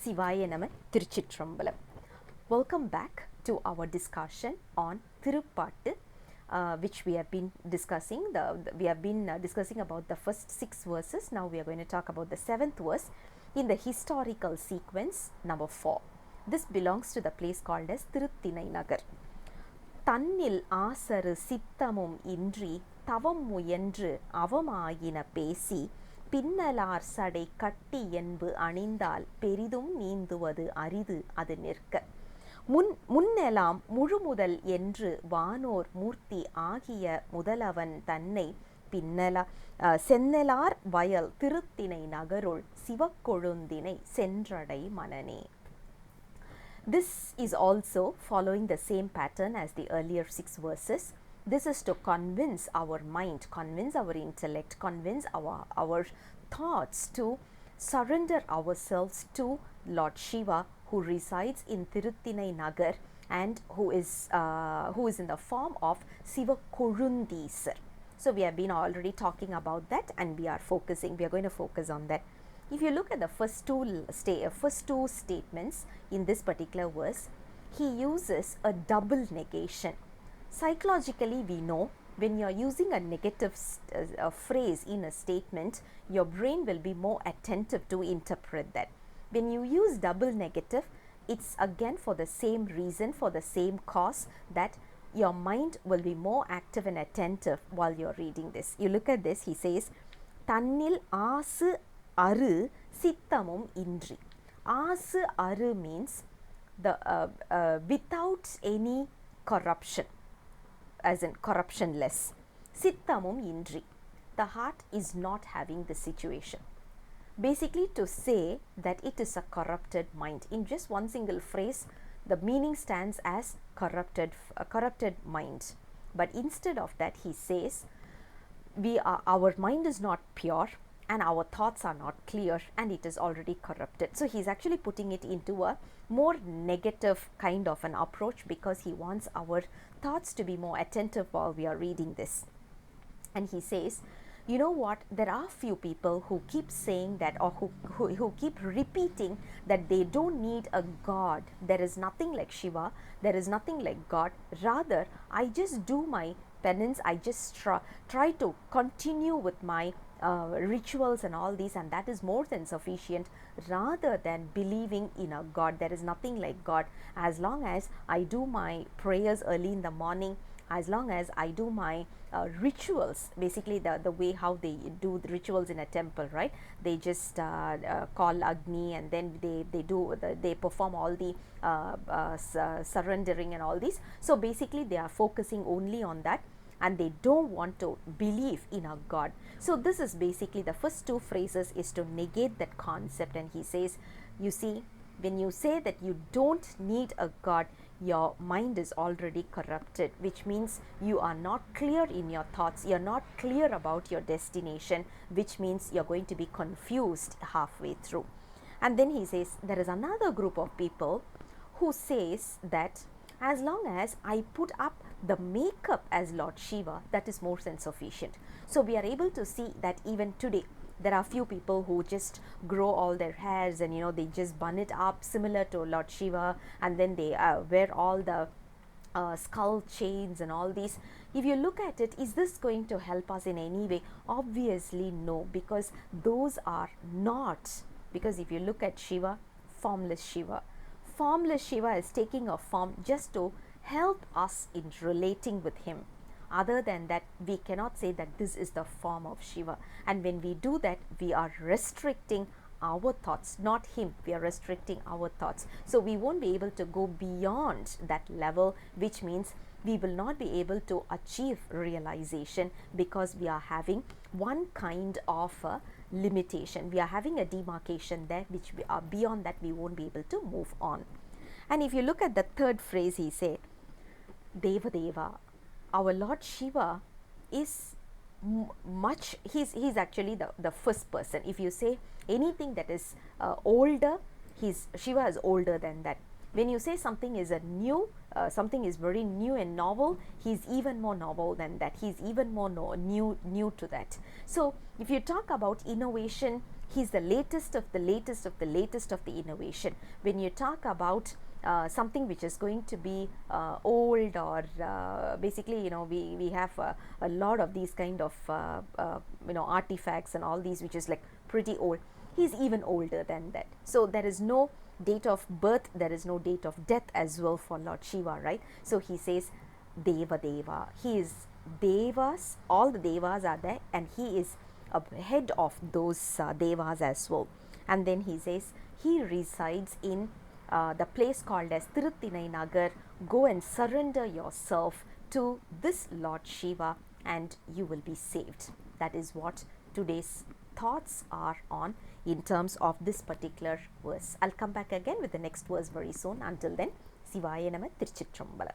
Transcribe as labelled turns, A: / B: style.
A: Sivaya Nama Tiruchitrambalam. Welcome back to our discussion on Thiruppaatu, which we have been discussing. We have been discussing about the first 6 verses. Now we are going to talk about the 7th verse in the historical sequence number 4. This belongs to the place called as Thinai Nagar. Thannil aasu sithamum indri thavam muyandru avam ayina pesi pinnalaar sadai katti yenpaninthal perithum neenthuvathu arithu athu nirka. munnelam muzhu endru vaanor moorthi agiya muthalvan Thinai sennelar vayal Thirunai nagarul sivakolundinai sendradai manane. This is also following the same pattern as the earlier 6 verses. This is to convince our mind, convince our intellect, convince our thoughts to surrender ourselves to Lord Shiva, who resides in Thirunai Nagar and who is in the form of Sivakolundisar. So we have been already talking about that, and we are going to focus on that. If you look at the first two statements in this particular verse, he uses a double negation. Psychologically, we know when you are using a negative phrase in a statement, your brain will be more attentive to interpret that. When you use double negative, it's again for the same reason, for the same cause, that your mind will be more active and attentive while you're reading this. You look at this, he says, Thannil aasu sithamum indri. Aasu means the without any corruption, as in corruptionless. Sithamum indri, the heart is not having the situation. Basically to say that it is a corrupted mind. In just one single phrase, the meaning stands as corrupted mind. But instead of that, he says our mind is not pure and our thoughts are not clear and it is already corrupted. So he's actually putting it into a more negative kind of an approach, because he wants our thoughts to be more attentive while we are reading this. And he says, you know what, there are few people who keep saying that, or who keep repeating that they don't need a God. There is nothing like Shiva, there is nothing like God. Rather, I just do my penance, I just try to continue with my rituals and all these, and that is more than sufficient, rather than believing in a God. There is nothing like God. As long as I do my prayers early in the morning, as long as I do my rituals, basically the way how they do the rituals in a temple, right? They just call Agni, and then they perform all the surrendering and all these. So basically they are focusing only on that, and they don't want to believe in a God. So this is basically the first 2 phrases is to negate that concept. And he says, you see, when you say that you don't need a God, your mind is already corrupted, which means you are not clear in your thoughts, you're not clear about your destination, which means you're going to be confused halfway through. And then he says, there is another group of people who says that as long as I put up the makeup as Lord Shiva, that is more than sufficient. So we are able to see that even today there are few people who just grow all their hairs and they just bun it up similar to Lord Shiva, and then they wear all the skull chains and all these. If you look at it, is this going to help us in any way? Obviously no, because those are not. Because if you look at Shiva, formless Shiva is taking a form just to help us in relating with him. Other than that, we cannot say that this is the form of Shiva. And when we do that, we are restricting our thoughts, not him. We are restricting our thoughts. So we won't be able to go beyond that level, which means we will not be able to achieve realization, because we are having one kind of a limitation. We are having a demarcation there, which we are beyond that we won't be able to move on. And if you look at the 3rd phrase, he said, Deva Deva, our Lord Shiva is he's actually the first person. If you say anything that is older, Shiva is older than that. When you say something is something is very new and novel, he's even more novel than that. He's even more new to that. So if you talk about innovation He's the latest of the latest of the latest of the innovation. When you talk about something which is going to be old, or basically, you know, we have a lot of these kind of you know, artifacts and all these which is like pretty old. He's even older than that. So there is no date of birth, there is no date of death as well for Lord Shiva, right? So he says Deva Deva. He is Devas, all the Devas are there, and he is a head of those Devas as well. And then he says he resides in the place called as Thinai Nagar. Go and surrender yourself to this Lord Shiva and you will be saved. That is what today's thoughts are on in terms of this particular verse. I'll come back again with the next verse very soon. Until then, Sivaya Nama, Tiruchitrambalam.